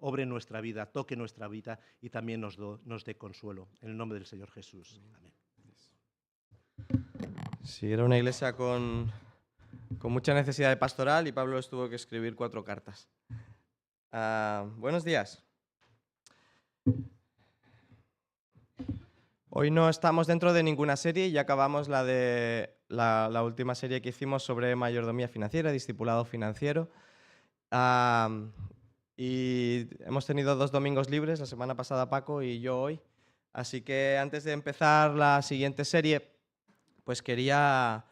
obre en nuestra vida, toque nuestra vida y también nos dé consuelo. En el nombre del Señor Jesús. Amén. Sí, era una iglesia con mucha necesidad de pastoral y Pablo tuvo que escribir 4 cartas. Buenos días. Hoy no estamos dentro de ninguna serie y acabamos la última serie que hicimos sobre mayordomía financiera, discipulado financiero. Y hemos tenido 2 domingos libres, la semana pasada Paco y yo hoy. Así que antes de empezar la siguiente serie, pues quería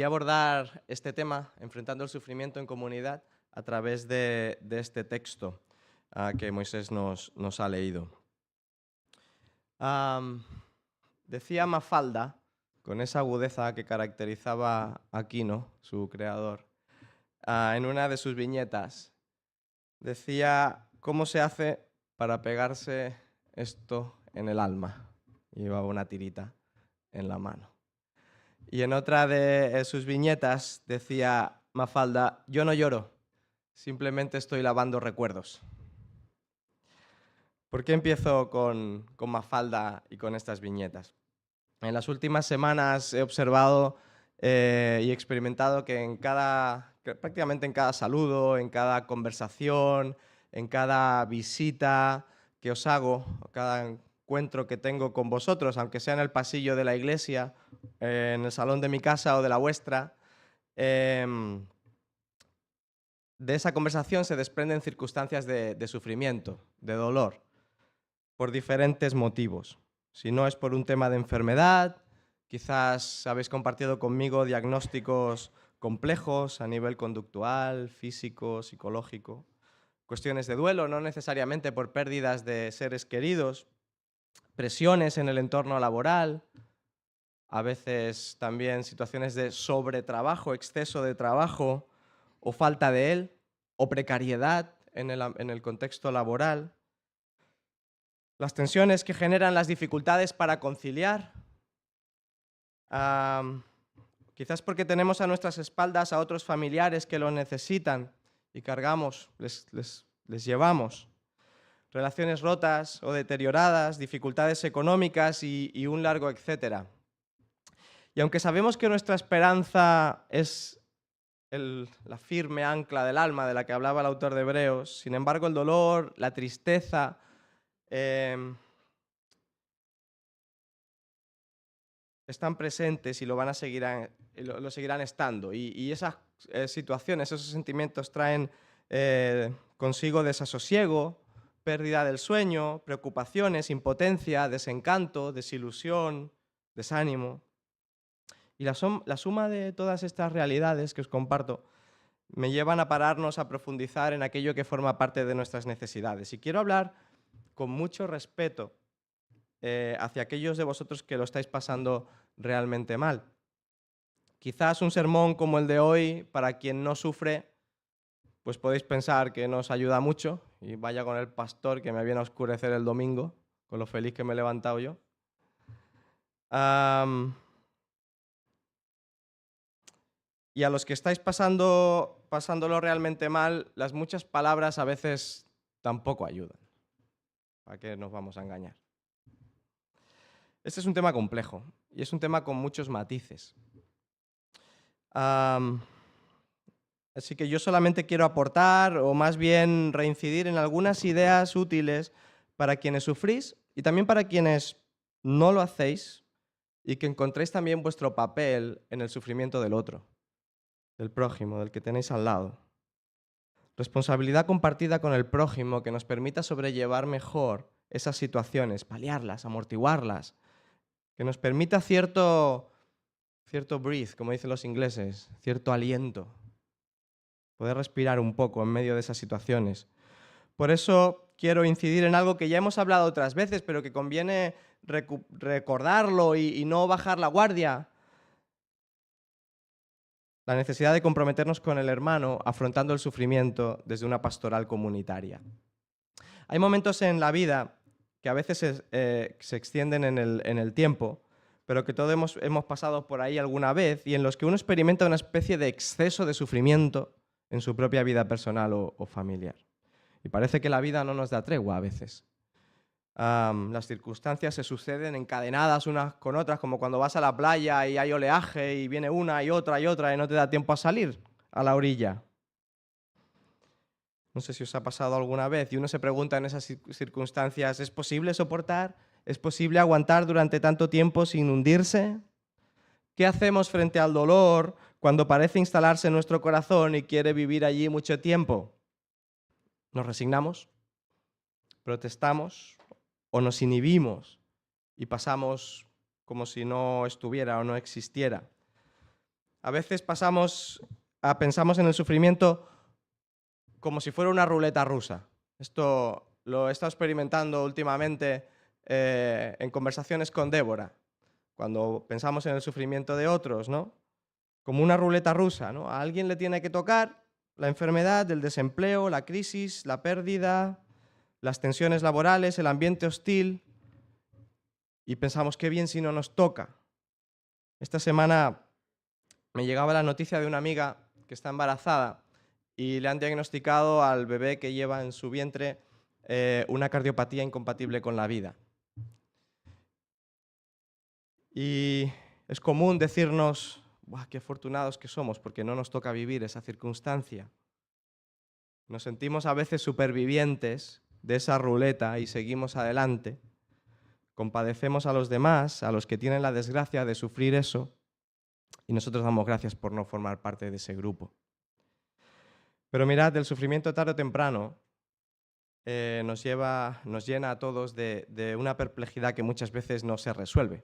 abordar este tema, enfrentando el sufrimiento en comunidad, a través de este texto que Moisés nos ha leído. Decía Mafalda, con esa agudeza que caracterizaba a Aquino, su creador, en una de sus viñetas, decía: ¿cómo se hace para pegarse esto en el alma? Y llevaba una tirita en la mano. Y en otra de sus viñetas decía Mafalda: yo no lloro, simplemente estoy lavando recuerdos. ¿Por qué empiezo con Mafalda y con estas viñetas? En las últimas semanas he observado y experimentado que prácticamente en cada saludo, en cada conversación, en cada visita que os hago, cada encuentro que tengo con vosotros, aunque sea en el pasillo de la iglesia, en el salón de mi casa o de la vuestra, de esa conversación se desprenden circunstancias de sufrimiento, de dolor, por diferentes motivos. Si no es por un tema de enfermedad, quizás habéis compartido conmigo diagnósticos complejos a nivel conductual, físico, psicológico. Cuestiones de duelo, no necesariamente por pérdidas de seres queridos, presiones en el entorno laboral, a veces también situaciones de sobretrabajo, exceso de trabajo o falta de él, o precariedad en el contexto laboral. Las tensiones que generan las dificultades para conciliar, quizás porque tenemos a nuestras espaldas a otros familiares que lo necesitan y cargamos, les llevamos. Relaciones rotas o deterioradas, dificultades económicas y un largo etcétera. Y aunque sabemos que nuestra esperanza es la firme ancla del alma de la que hablaba el autor de Hebreos, sin embargo el dolor, la tristeza, están presentes y lo seguirán estando. Y esas situaciones, esos sentimientos traen consigo desasosiego, pérdida del sueño, preocupaciones, impotencia, desencanto, desilusión, desánimo. Y la suma de todas estas realidades que os comparto me llevan a pararnos a profundizar en aquello que forma parte de nuestras necesidades. Y quiero hablar con mucho respeto hacia aquellos de vosotros que lo estáis pasando realmente mal. Quizás un sermón como el de hoy, para quien no sufre, pues podéis pensar que no os ayuda mucho, y vaya con el pastor que me viene a oscurecer el domingo, con lo feliz que me he levantado yo. Y a los que estáis pasándolo realmente mal, las muchas palabras a veces tampoco ayudan. ¿Para qué nos vamos a engañar? Este es un tema complejo y es un tema con muchos matices. Así que yo solamente quiero aportar, o más bien reincidir en algunas ideas útiles para quienes sufrís y también para quienes no lo hacéis y que encontréis también vuestro papel en el sufrimiento del otro, del prójimo, del que tenéis al lado. Responsabilidad compartida con el prójimo que nos permita sobrellevar mejor esas situaciones, paliarlas, amortiguarlas, que nos permita cierto breathe, como dicen los ingleses, cierto aliento, poder respirar un poco en medio de esas situaciones. Por eso quiero incidir en algo que ya hemos hablado otras veces, pero que conviene recordarlo y no bajar la guardia. La necesidad de comprometernos con el hermano afrontando el sufrimiento desde una pastoral comunitaria. Hay momentos en la vida que a veces se extienden en el tiempo, pero que todos hemos pasado por ahí alguna vez y en los que uno experimenta una especie de exceso de sufrimiento en su propia vida personal o familiar. Y parece que la vida no nos da tregua a veces. Las circunstancias se suceden encadenadas unas con otras, como cuando vas a la playa y hay oleaje y viene una y otra y no te da tiempo a salir a la orilla. No sé si os ha pasado alguna vez y uno se pregunta en esas circunstancias, ¿es posible soportar? ¿Es posible aguantar durante tanto tiempo sin hundirse? ¿Qué hacemos frente al dolor cuando parece instalarse en nuestro corazón y quiere vivir allí mucho tiempo? ¿Nos resignamos? ¿Protestamos? ¿O nos inhibimos y pasamos como si no estuviera o no existiera? A veces pensamos en el sufrimiento como si fuera una ruleta rusa. Esto lo he estado experimentando últimamente en conversaciones con Débora, cuando pensamos en el sufrimiento de otros, ¿no? Como una ruleta rusa, ¿no? A alguien le tiene que tocar la enfermedad, el desempleo, la crisis, la pérdida, las tensiones laborales, el ambiente hostil, y pensamos, qué bien si no nos toca. Esta semana me llegaba la noticia de una amiga que está embarazada y le han diagnosticado al bebé que lleva en su vientre una cardiopatía incompatible con la vida. Y es común decirnos, ¡buah, qué afortunados que somos porque no nos toca vivir esa circunstancia! Nos sentimos a veces supervivientes de esa ruleta y seguimos adelante. Compadecemos a los demás, a los que tienen la desgracia de sufrir eso, y nosotros damos gracias por no formar parte de ese grupo. Pero mirad, el sufrimiento tarde o temprano nos llena a todos de una perplejidad que muchas veces no se resuelve.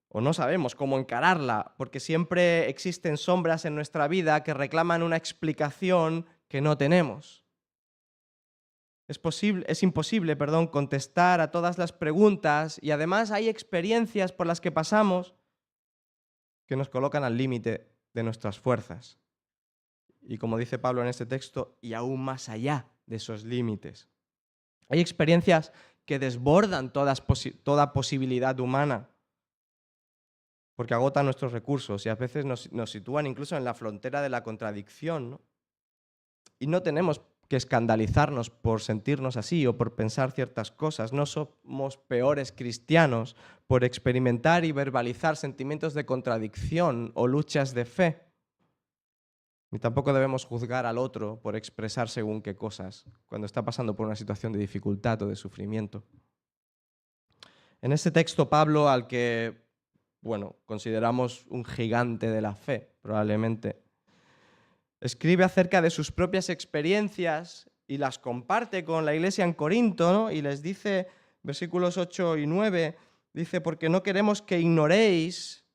O no sabemos cómo encararla, porque siempre existen sombras en nuestra vida que reclaman una explicación que no tenemos. Es imposible, contestar a todas las preguntas y además hay experiencias por las que pasamos que nos colocan al límite de nuestras fuerzas. Y como dice Pablo en este texto, y aún más allá de esos límites. Hay experiencias que desbordan toda posibilidad humana, porque agotan nuestros recursos y a veces nos sitúan incluso en la frontera de la contradicción, ¿no? Y no tenemos que escandalizarnos por sentirnos así o por pensar ciertas cosas. No somos peores cristianos por experimentar y verbalizar sentimientos de contradicción o luchas de fe. Ni tampoco debemos juzgar al otro por expresar según qué cosas cuando está pasando por una situación de dificultad o de sufrimiento. En este texto, Pablo, al que consideramos un gigante de la fe, probablemente, escribe acerca de sus propias experiencias y las comparte con la iglesia en Corinto, ¿no? Y les dice, versículos 8 y 9, dice, porque no queremos que ignoréis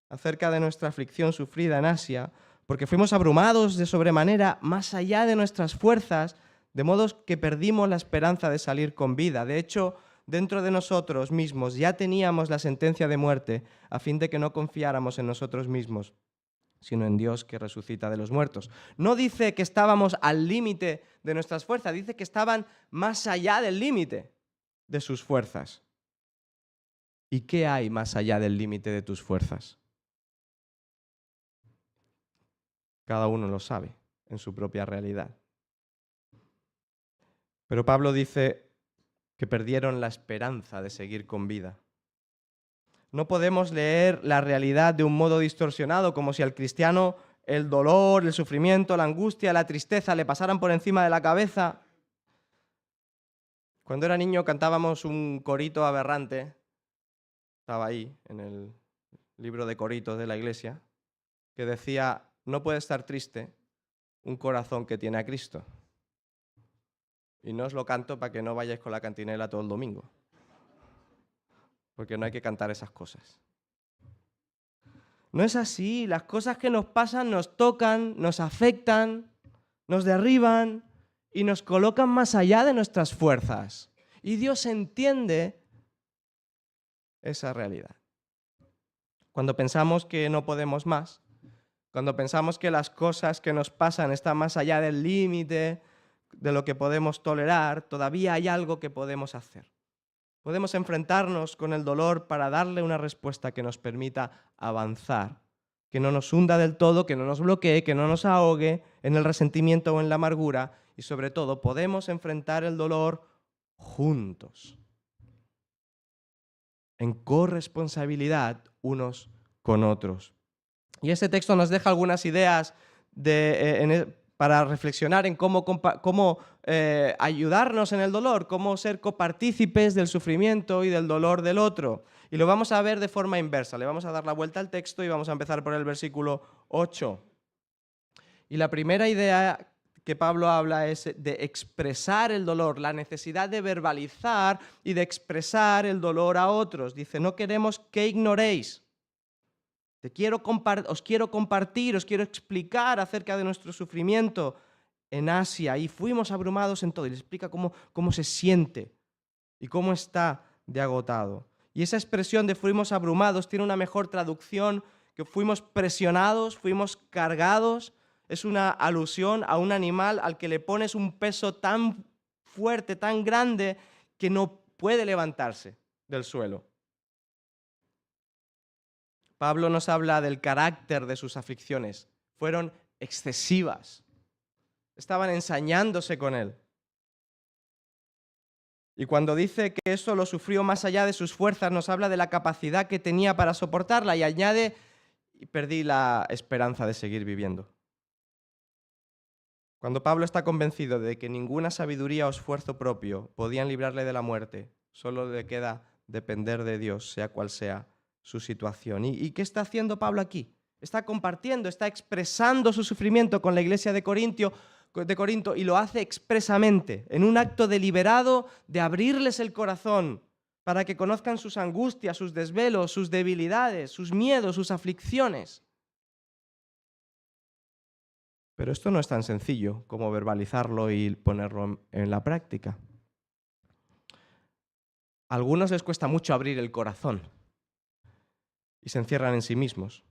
acerca de nuestra aflicción sufrida en Asia, porque fuimos abrumados de sobremanera más allá de nuestras fuerzas, de modo que perdimos la esperanza de salir con vida. De hecho, dentro de nosotros mismos ya teníamos la sentencia de muerte, a fin de que no confiáramos en nosotros mismos, sino en Dios que resucita de los muertos. No dice que estábamos al límite de nuestras fuerzas, dice que estaban más allá del límite de sus fuerzas. ¿Y qué hay más allá del límite de tus fuerzas? Cada uno lo sabe en su propia realidad. Pero Pablo dice que perdieron la esperanza de seguir con vida. No podemos leer la realidad de un modo distorsionado, como si al cristiano el dolor, el sufrimiento, la angustia, la tristeza le pasaran por encima de la cabeza. Cuando era niño cantábamos un corito aberrante, estaba ahí en el libro de coritos de la iglesia, que decía, no puede estar triste un corazón que tiene a Cristo. Y no os lo canto para que no vayáis con la cantinela todo el domingo, porque no hay que cantar esas cosas. No es así, las cosas que nos pasan nos tocan, nos afectan, nos derriban y nos colocan más allá de nuestras fuerzas. Y Dios entiende esa realidad. Cuando pensamos que no podemos más, cuando pensamos que las cosas que nos pasan están más allá del límite de lo que podemos tolerar, todavía hay algo que podemos hacer. Podemos enfrentarnos con el dolor para darle una respuesta que nos permita avanzar, que no nos hunda del todo, que no nos bloquee, que no nos ahogue en el resentimiento o en la amargura y sobre todo podemos enfrentar el dolor juntos, en corresponsabilidad unos con otros. Y este texto nos deja algunas ideas para reflexionar en cómo ayudarnos en el dolor, cómo ser copartícipes del sufrimiento y del dolor del otro. Y lo vamos a ver de forma inversa. Le vamos a dar la vuelta al texto y vamos a empezar por el versículo 8. Y la primera idea que Pablo habla es de expresar el dolor, la necesidad de verbalizar y de expresar el dolor a otros. Dice, no queremos que ignoréis. Os quiero compartir, os quiero explicar acerca de nuestro sufrimiento en Asia. Y fuimos abrumados en todo. Y le explica cómo se siente y cómo está de agotado. Y esa expresión de fuimos abrumados tiene una mejor traducción, que fuimos presionados, fuimos cargados. Es una alusión a un animal al que le pones un peso tan fuerte, tan grande, que no puede levantarse del suelo. Pablo nos habla del carácter de sus aflicciones. Fueron excesivas. Estaban ensañándose con él. Y cuando dice que eso lo sufrió más allá de sus fuerzas, nos habla de la capacidad que tenía para soportarla y añade, y perdí la esperanza de seguir viviendo. Cuando Pablo está convencido de que ninguna sabiduría o esfuerzo propio podían librarle de la muerte, solo le queda depender de Dios, sea cual sea su situación. ¿Y qué está haciendo Pablo aquí? Está compartiendo, está expresando su sufrimiento con la iglesia de Corinto y lo hace expresamente, en un acto deliberado de abrirles el corazón para que conozcan sus angustias, sus desvelos, sus debilidades, sus miedos, sus aflicciones. Pero esto no es tan sencillo como verbalizarlo y ponerlo en la práctica. A algunos les cuesta mucho abrir el corazón y se encierran en sí mismos.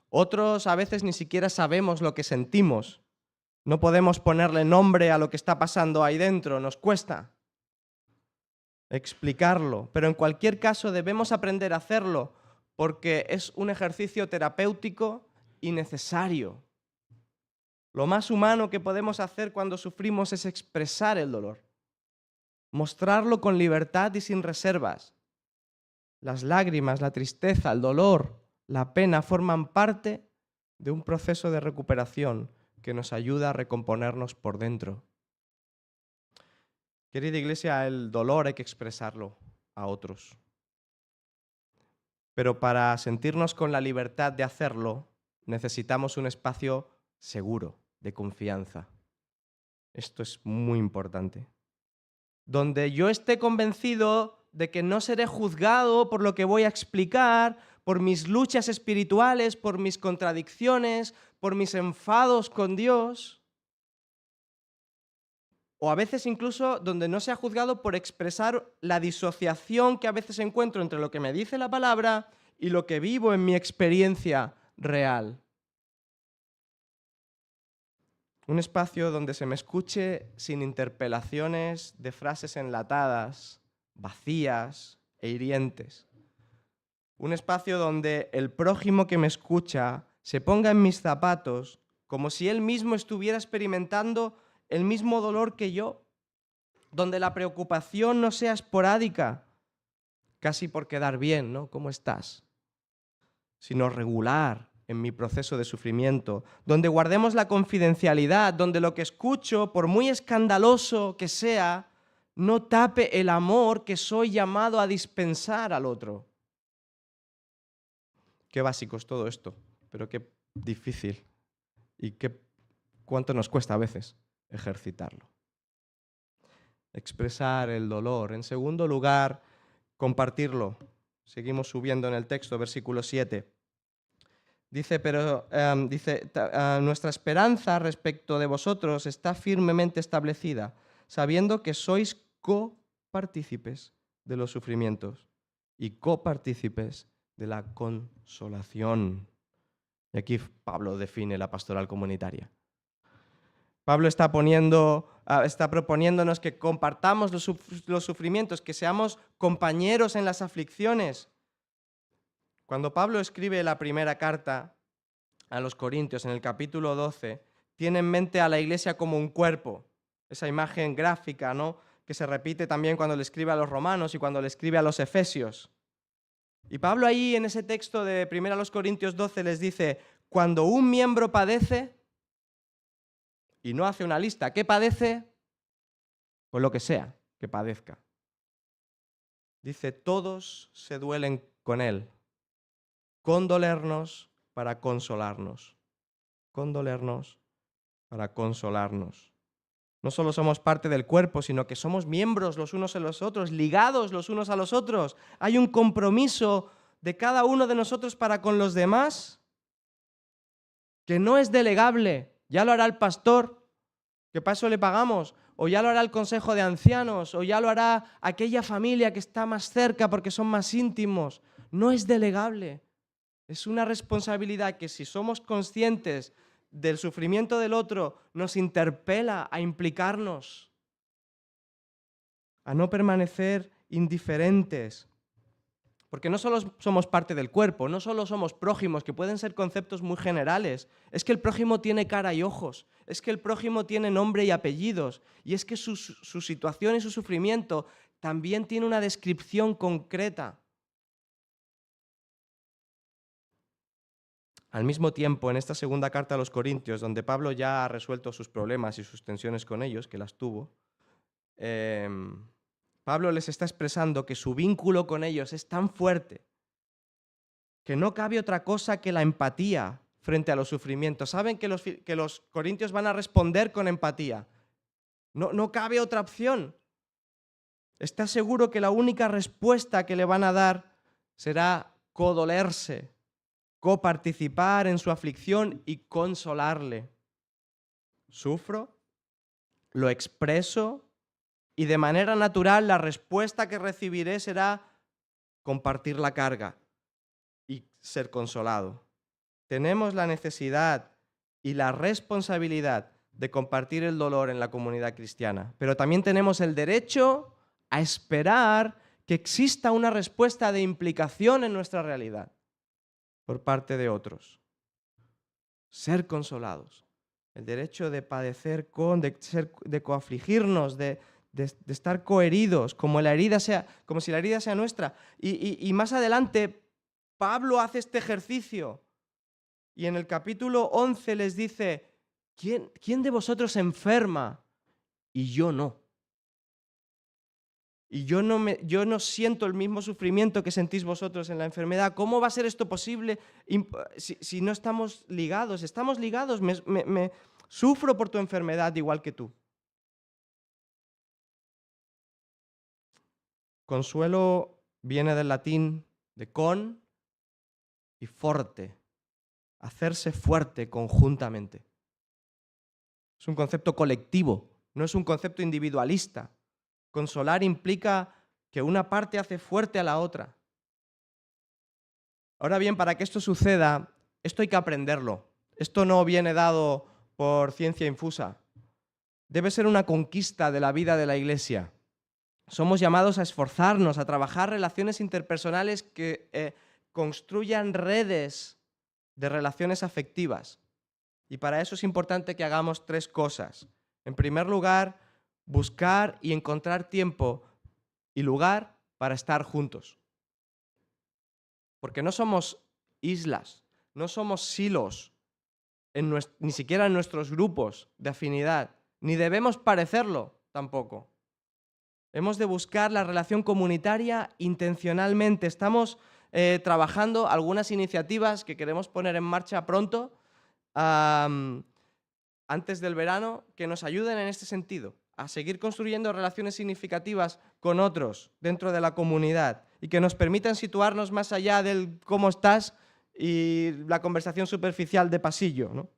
Otros a veces ni siquiera sabemos lo que sentimos. No podemos ponerle nombre a lo que está pasando ahí dentro, nos cuesta explicarlo. Pero en cualquier caso debemos aprender a hacerlo porque es un ejercicio terapéutico y necesario. Lo más humano que podemos hacer cuando sufrimos es expresar el dolor, mostrarlo con libertad y sin reservas. Las lágrimas, la tristeza, el dolor, la pena forman parte de un proceso de recuperación que nos ayuda a recomponernos por dentro. Querida iglesia, el dolor hay que expresarlo a otros. Pero para sentirnos con la libertad de hacerlo, necesitamos un espacio seguro, de confianza. Esto es muy importante. Donde yo esté convencido de que no seré juzgado por lo que voy a explicar, por mis luchas espirituales, por mis contradicciones, por mis enfados con Dios. O a veces incluso donde no sea juzgado por expresar la disociación que a veces encuentro entre lo que me dice la palabra y lo que vivo en mi experiencia real. Un espacio donde se me escuche sin interpelaciones de frases enlatadas, vacías e hirientes. Un espacio donde el prójimo que me escucha se ponga en mis zapatos como si él mismo estuviera experimentando el mismo dolor que yo. Donde la preocupación no sea esporádica, casi por quedar bien, ¿no? ¿Cómo estás? Sino regular en mi proceso de sufrimiento, donde guardemos la confidencialidad, donde lo que escucho, por muy escandaloso que sea, no tape el amor que soy llamado a dispensar al otro. Qué básico es todo esto, pero qué difícil y cuánto nos cuesta a veces ejercitarlo. Expresar el dolor. En segundo lugar, compartirlo. Seguimos subiendo en el texto, versículo 7. Dice, nuestra esperanza respecto de vosotros está firmemente establecida, sabiendo que sois copartícipes de los sufrimientos y copartícipes de la consolación. Y aquí Pablo define la pastoral comunitaria. Pablo está proponiéndonos que compartamos los sufrimientos, que seamos compañeros en las aflicciones. Cuando Pablo escribe la primera carta a los Corintios, en el capítulo 12, tiene en mente a la iglesia como un cuerpo. esa imagen gráfica, ¿no?, que se repite también cuando le escribe a los romanos y cuando le escribe a los efesios. Y Pablo ahí en ese texto de 1 Corintios 12 les dice, cuando un miembro padece, y no hace una lista, ¿qué padece? Pues lo que sea que padezca. Dice, todos se duelen con él. Condolernos para consolarnos. Condolernos para consolarnos. No solo somos parte del cuerpo, sino que somos miembros los unos en los otros, ligados los unos a los otros. Hay un compromiso de cada uno de nosotros para con los demás que no es delegable. Ya lo hará el pastor, que para eso le pagamos, o ya lo hará el consejo de ancianos, o ya lo hará aquella familia que está más cerca porque son más íntimos. No es delegable. Es una responsabilidad que si somos conscientes del sufrimiento del otro, nos interpela a implicarnos, a no permanecer indiferentes. Porque no solo somos parte del cuerpo, no solo somos prójimos, que pueden ser conceptos muy generales. Es que el prójimo tiene cara y ojos, es que el prójimo tiene nombre y apellidos, y es que su situación y su sufrimiento también tiene una descripción concreta. Al mismo tiempo, en esta segunda carta a los Corintios, donde Pablo ya ha resuelto sus problemas y sus tensiones con ellos, que las tuvo, Pablo les está expresando que su vínculo con ellos es tan fuerte que no cabe otra cosa que la empatía frente a los sufrimientos. Saben que los corintios van a responder con empatía. No cabe otra opción. Está seguro que la única respuesta que le van a dar será codolerse, coparticipar en su aflicción y consolarle. Sufro, lo expreso y de manera natural la respuesta que recibiré será compartir la carga y ser consolado. Tenemos la necesidad y la responsabilidad de compartir el dolor en la comunidad cristiana, pero también tenemos el derecho a esperar que exista una respuesta de implicación en nuestra realidad por parte de otros. Ser consolados. El derecho de padecer de coafligirnos, de estar coheridos, como si la herida sea nuestra. Y más adelante, Pablo hace este ejercicio. Y en el capítulo 11 les dice, ¿quién de vosotros se enferma? Y yo no. Y yo no siento el mismo sufrimiento que sentís vosotros en la enfermedad. ¿Cómo va a ser esto posible si no estamos ligados? Estamos ligados, sufro por tu enfermedad igual que tú. Consuelo viene del latín de con y forte, hacerse fuerte conjuntamente. Es un concepto colectivo, no es un concepto individualista. Consolar implica que una parte hace fuerte a la otra. Ahora bien, para que esto suceda, esto hay que aprenderlo. Esto no viene dado por ciencia infusa. Debe ser una conquista de la vida de la Iglesia. Somos llamados a esforzarnos, a trabajar relaciones interpersonales que construyan redes de relaciones afectivas. Y para eso es importante que hagamos 3 cosas. En primer lugar, buscar y encontrar tiempo y lugar para estar juntos. Porque no somos islas, no somos silos, ni siquiera en nuestros grupos de afinidad, ni debemos parecerlo tampoco. Hemos de buscar la relación comunitaria intencionalmente. Estamos trabajando algunas iniciativas que queremos poner en marcha pronto, antes del verano, que nos ayuden en este sentido, a seguir construyendo relaciones significativas con otros dentro de la comunidad y que nos permitan situarnos más allá del cómo estás y la conversación superficial de pasillo, ¿no?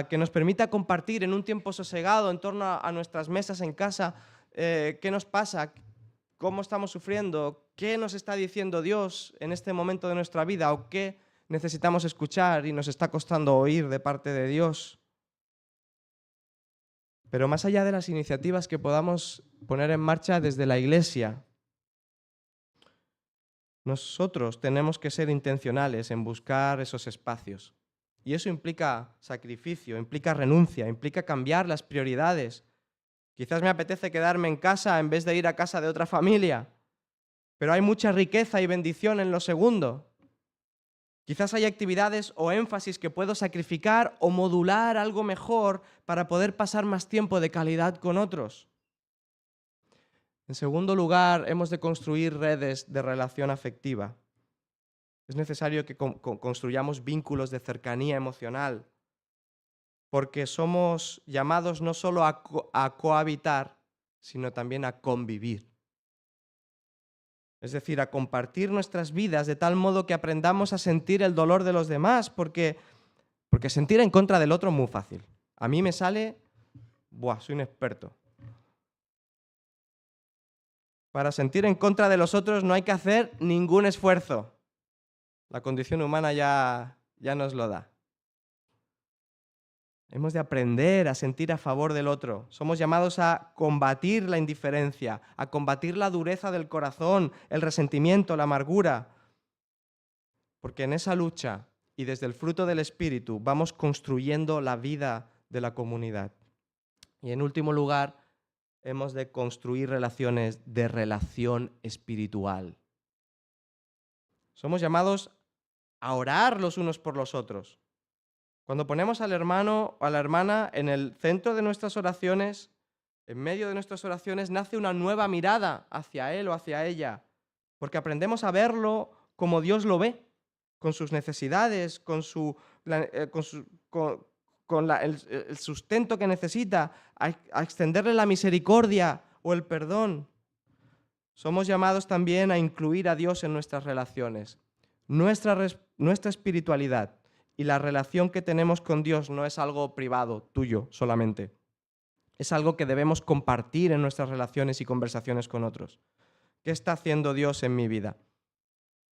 Que nos permita compartir en un tiempo sosegado en torno a nuestras mesas en casa qué nos pasa, cómo estamos sufriendo, qué nos está diciendo Dios en este momento de nuestra vida o qué necesitamos escuchar y nos está costando oír de parte de Dios. Pero más allá de las iniciativas que podamos poner en marcha desde la Iglesia, nosotros tenemos que ser intencionales en buscar esos espacios. Y eso implica sacrificio, implica renuncia, implica cambiar las prioridades. Quizás me apetece quedarme en casa en vez de ir a casa de otra familia, pero hay mucha riqueza y bendición en lo segundo. Quizás hay actividades o énfasis que puedo sacrificar o modular algo mejor para poder pasar más tiempo de calidad con otros. En segundo lugar, hemos de construir redes de relación afectiva. Es necesario que construyamos vínculos de cercanía emocional, porque somos llamados no solo a cohabitar, sino también a convivir. Es decir, a compartir nuestras vidas de tal modo que aprendamos a sentir el dolor de los demás, porque sentir en contra del otro es muy fácil. A mí me sale, soy un experto. Para sentir en contra de los otros no hay que hacer ningún esfuerzo. La condición humana ya nos lo da. Hemos de aprender a sentir a favor del otro. Somos llamados a combatir la indiferencia, a combatir la dureza del corazón, el resentimiento, la amargura. Porque en esa lucha y desde el fruto del Espíritu vamos construyendo la vida de la comunidad. Y en último lugar, hemos de construir relaciones de relación espiritual. Somos llamados a orar los unos por los otros. Cuando ponemos al hermano o a la hermana en el centro de nuestras oraciones, en medio de nuestras oraciones, nace una nueva mirada hacia él o hacia ella, porque aprendemos a verlo como Dios lo ve, con sus necesidades, con el sustento que necesita, a extenderle la misericordia o el perdón. Somos llamados también a incluir a Dios en nuestras relaciones. Nuestra espiritualidad y la relación que tenemos con Dios no es algo privado, tuyo solamente. Es algo que debemos compartir en nuestras relaciones y conversaciones con otros. ¿Qué está haciendo Dios en mi vida?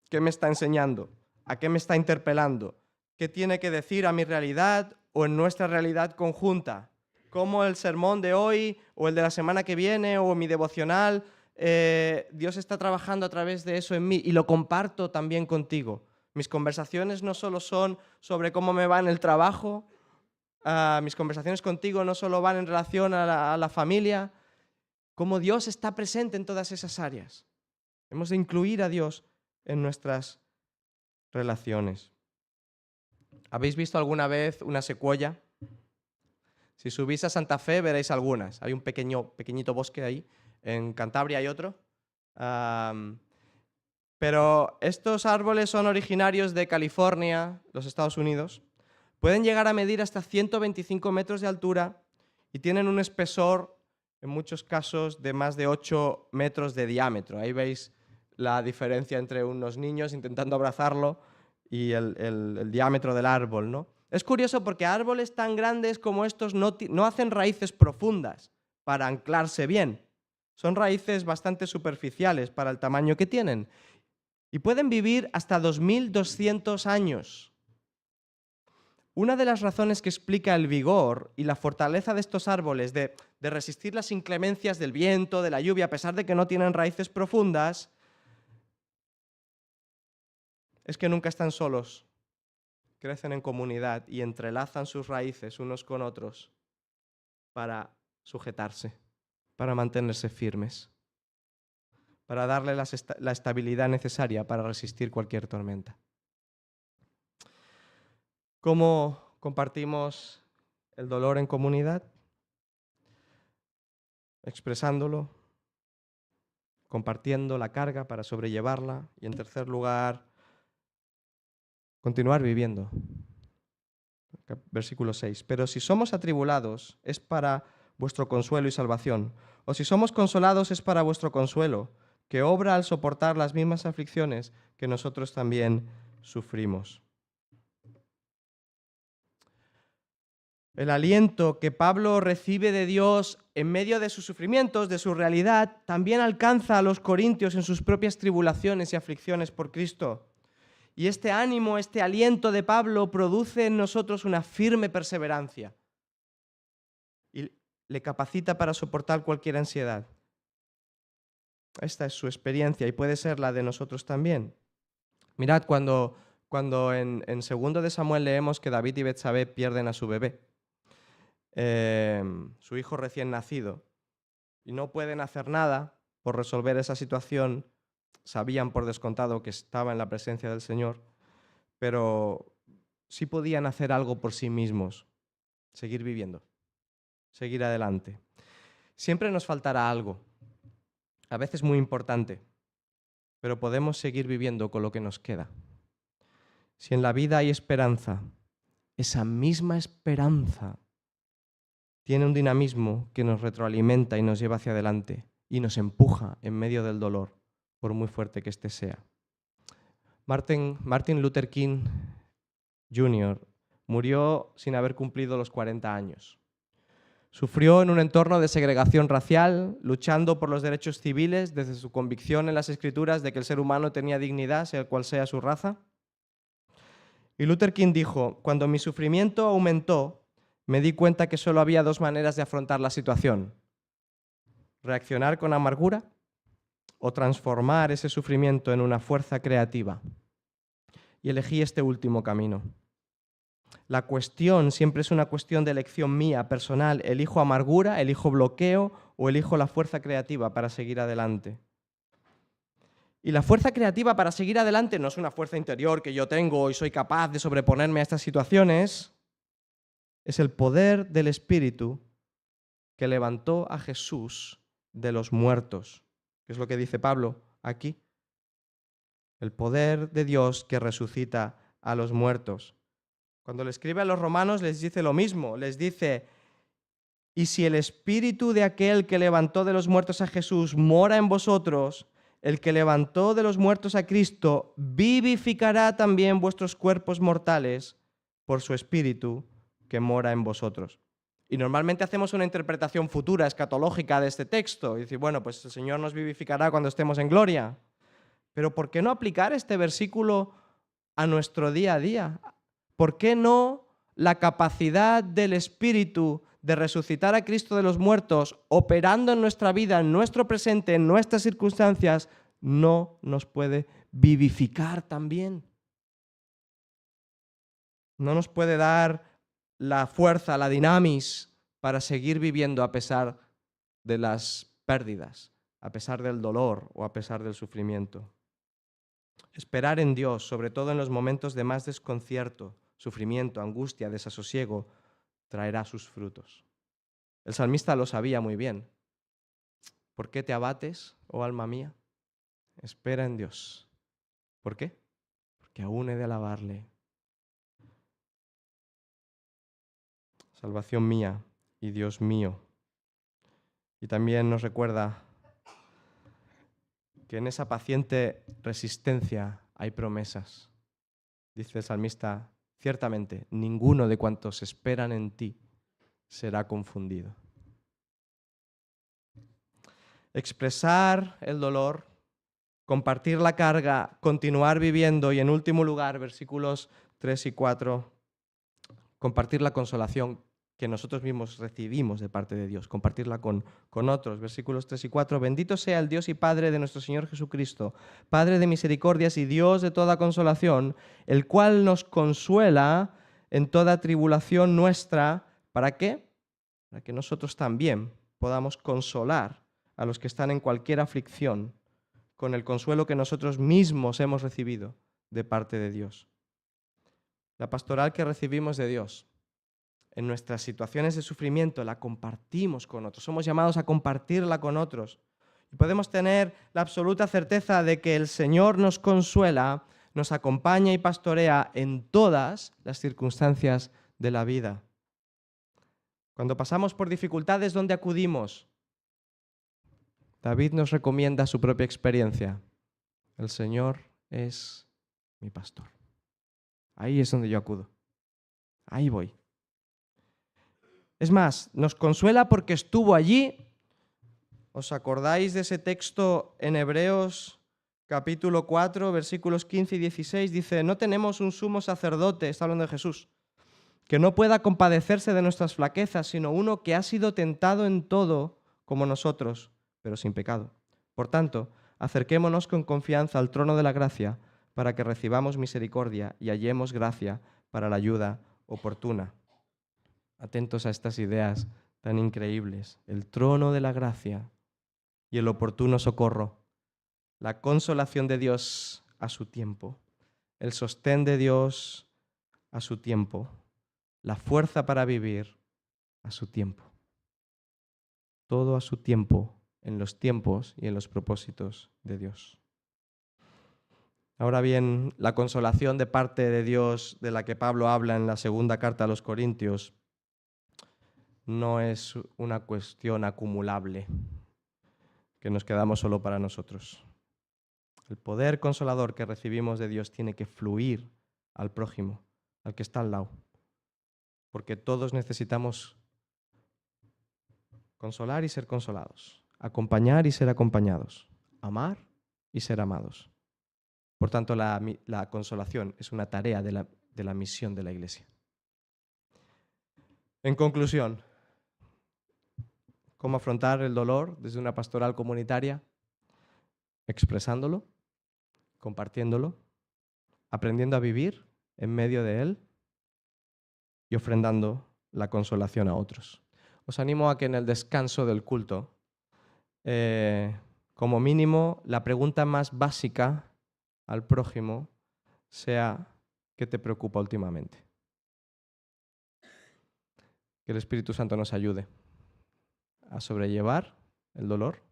¿Qué me está enseñando? ¿A qué me está interpelando? ¿Qué tiene que decir a mi realidad o en nuestra realidad conjunta? ¿Cómo el sermón de hoy o el de la semana que viene o mi devocional, Dios está trabajando a través de eso en mí y lo comparto también contigo? Mis conversaciones no solo son sobre cómo me va en el trabajo, mis conversaciones contigo no solo van en relación a la familia, cómo Dios está presente en todas esas áreas. Hemos de incluir a Dios en nuestras relaciones. ¿Habéis visto alguna vez una secuoya? Si subís a Santa Fe veréis algunas. Hay un pequeñito bosque ahí. En Cantabria hay otro. Pero estos árboles son originarios de California, los Estados Unidos. Pueden llegar a medir hasta 125 metros de altura y tienen un espesor, en muchos casos, de más de 8 metros de diámetro. Ahí veis la diferencia entre unos niños intentando abrazarlo y el diámetro del árbol, ¿no? Es curioso porque árboles tan grandes como estos no hacen raíces profundas para anclarse bien. Son raíces bastante superficiales para el tamaño que tienen. Y pueden vivir hasta 2200 años. Una de las razones que explica el vigor y la fortaleza de estos árboles de resistir las inclemencias del viento, de la lluvia, a pesar de que no tienen raíces profundas, es que nunca están solos. Crecen en comunidad y entrelazan sus raíces unos con otros para sujetarse, para mantenerse firmes, para darle la estabilidad necesaria para resistir cualquier tormenta. ¿Cómo compartimos el dolor en comunidad? Expresándolo, compartiendo la carga para sobrellevarla y, en tercer lugar, continuar viviendo. Versículo 6. Pero si somos atribulados es para vuestro consuelo y salvación, o si somos consolados es para vuestro consuelo, que obra al soportar las mismas aflicciones que nosotros también sufrimos. El aliento que Pablo recibe de Dios en medio de sus sufrimientos, de su realidad, también alcanza a los corintios en sus propias tribulaciones y aflicciones por Cristo. Y este ánimo, este aliento de Pablo produce en nosotros una firme perseverancia y le capacita para soportar cualquier ansiedad. Esta es su experiencia y puede ser la de nosotros también. Mirad, cuando cuando en 2 de Samuel leemos que David y Betsabé pierden a su bebé, su hijo recién nacido, y no pueden hacer nada por resolver esa situación. Sabían por descontado que estaba en la presencia del Señor, pero sí podían hacer algo por sí mismos, seguir viviendo, seguir adelante. Siempre nos faltará algo, a veces muy importante, pero podemos seguir viviendo con lo que nos queda. Si en la vida hay esperanza, esa misma esperanza tiene un dinamismo que nos retroalimenta y nos lleva hacia adelante y nos empuja en medio del dolor, por muy fuerte que éste sea. Martin Luther King Jr. murió sin haber cumplido los 40 años. Sufrió en un entorno de segregación racial, luchando por los derechos civiles desde su convicción en las Escrituras de que el ser humano tenía dignidad, sea cual sea su raza. Y Luther King dijo: cuando mi sufrimiento aumentó, me di cuenta que solo había 2 maneras de afrontar la situación: reaccionar con amargura o transformar ese sufrimiento en una fuerza creativa. Y elegí este último camino. La cuestión siempre es una cuestión de elección mía, personal. ¿Elijo amargura, elijo bloqueo o elijo la fuerza creativa para seguir adelante? Y la fuerza creativa para seguir adelante no es una fuerza interior que yo tengo y soy capaz de sobreponerme a estas situaciones. Es el poder del Espíritu que levantó a Jesús de los muertos, que es lo que dice Pablo aquí. El poder de Dios que resucita a los muertos. Cuando le escribe a los romanos les dice lo mismo, les dice: y si el espíritu de aquel que levantó de los muertos a Jesús mora en vosotros, el que levantó de los muertos a Cristo vivificará también vuestros cuerpos mortales por su espíritu que mora en vosotros. Y normalmente hacemos una interpretación futura, escatológica de este texto, y decir, bueno, pues el Señor nos vivificará cuando estemos en gloria. Pero ¿por qué no aplicar este versículo a nuestro día a día? ¿Por qué no la capacidad del Espíritu de resucitar a Cristo de los muertos, operando en nuestra vida, en nuestro presente, en nuestras circunstancias, no nos puede vivificar también? No nos puede dar la fuerza, la dinamis para seguir viviendo a pesar de las pérdidas, a pesar del dolor o a pesar del sufrimiento. Esperar en Dios, sobre todo en los momentos de más desconcierto, sufrimiento, angustia, desasosiego, traerá sus frutos. El salmista lo sabía muy bien. ¿Por qué te abates, oh alma mía? Espera en Dios. ¿Por qué? Porque aún he de alabarle. Salvación mía y Dios mío. Y también nos recuerda que en esa paciente resistencia hay promesas. Dice el salmista: ciertamente, ninguno de cuantos esperan en ti será confundido. Expresar el dolor, compartir la carga, continuar viviendo y, en último lugar, versículos 3 y 4, compartir la consolación que nosotros mismos recibimos de parte de Dios, compartirla con otros. Versículos 3 y 4, bendito sea el Dios y Padre de nuestro Señor Jesucristo, Padre de misericordias y Dios de toda consolación, el cual nos consuela en toda tribulación nuestra. ¿Para qué? Para que nosotros también podamos consolar a los que están en cualquier aflicción con el consuelo que nosotros mismos hemos recibido de parte de Dios. La pastoral que recibimos de Dios en nuestras situaciones de sufrimiento la compartimos con otros. Somos llamados a compartirla con otros. Y podemos tener la absoluta certeza de que el Señor nos consuela, nos acompaña y pastorea en todas las circunstancias de la vida. Cuando pasamos por dificultades, ¿dónde acudimos? David nos recomienda su propia experiencia. El Señor es mi pastor. Ahí es donde yo acudo. Ahí voy. Es más, nos consuela porque estuvo allí. ¿Os acordáis de ese texto en Hebreos capítulo 4, versículos 15 y 16? Dice: no tenemos un sumo sacerdote, está hablando de Jesús, que no pueda compadecerse de nuestras flaquezas, sino uno que ha sido tentado en todo como nosotros, pero sin pecado. Por tanto, acerquémonos con confianza al trono de la gracia para que recibamos misericordia y hallemos gracia para la ayuda oportuna. Atentos a estas ideas tan increíbles. El trono de la gracia y el oportuno socorro. La consolación de Dios a su tiempo. El sostén de Dios a su tiempo. La fuerza para vivir a su tiempo. Todo a su tiempo, en los tiempos y en los propósitos de Dios. Ahora bien, la consolación de parte de Dios de la que Pablo habla en la segunda carta a los Corintios no es una cuestión acumulable que nos quedamos solo para nosotros. El poder consolador que recibimos de Dios tiene que fluir al prójimo, al que está al lado, porque todos necesitamos consolar y ser consolados, acompañar y ser acompañados, amar y ser amados. Por tanto, la consolación es una tarea de la misión de la Iglesia. En conclusión, ¿cómo afrontar el dolor desde una pastoral comunitaria? Expresándolo, compartiéndolo, aprendiendo a vivir en medio de él y ofrendando la consolación a otros. Os animo a que en el descanso del culto, como mínimo, la pregunta más básica al prójimo sea: ¿qué te preocupa últimamente? Que el Espíritu Santo nos ayude a sobrellevar el dolor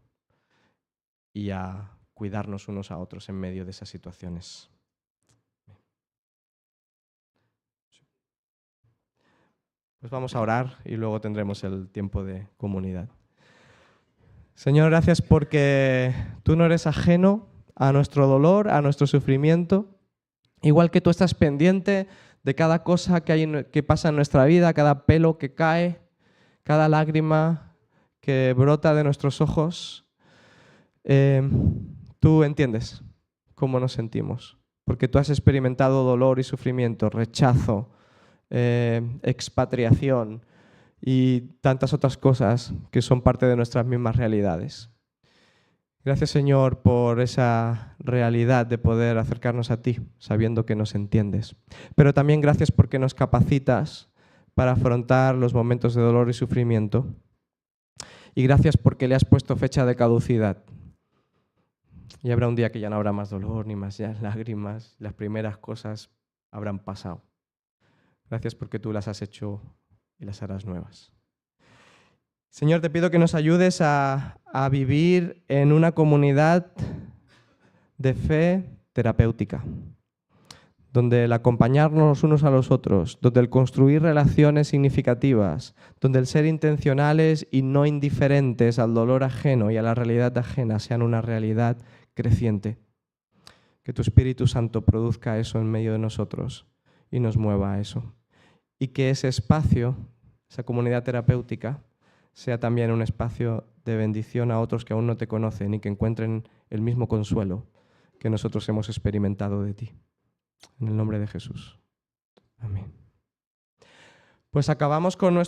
y a cuidarnos unos a otros en medio de esas situaciones. Pues vamos a orar y luego tendremos el tiempo de comunidad. Señor, gracias porque tú no eres ajeno a nuestro dolor, a nuestro sufrimiento, igual que tú estás pendiente de cada cosa que pasa en nuestra vida, cada pelo que cae, cada lágrima que brota de nuestros ojos. Tú entiendes cómo nos sentimos, porque tú has experimentado dolor y sufrimiento, rechazo, expatriación y tantas otras cosas que son parte de nuestras mismas realidades. Gracias, Señor, por esa realidad de poder acercarnos a ti, sabiendo que nos entiendes. Pero también gracias porque nos capacitas para afrontar los momentos de dolor y sufrimiento. Y gracias porque le has puesto fecha de caducidad. Y habrá un día que ya no habrá más dolor ni más lágrimas. Las primeras cosas habrán pasado. Gracias porque tú las has hecho y las harás nuevas. Señor, te pido que nos ayudes a vivir en una comunidad de fe terapéutica, donde el acompañarnos unos a los otros, donde el construir relaciones significativas, donde el ser intencionales y no indiferentes al dolor ajeno y a la realidad ajena sean una realidad creciente. Que tu Espíritu Santo produzca eso en medio de nosotros y nos mueva a eso. Y que ese espacio, esa comunidad terapéutica, sea también un espacio de bendición a otros que aún no te conocen y que encuentren el mismo consuelo que nosotros hemos experimentado de ti. En el nombre de Jesús. Amén. Pues acabamos con nuestro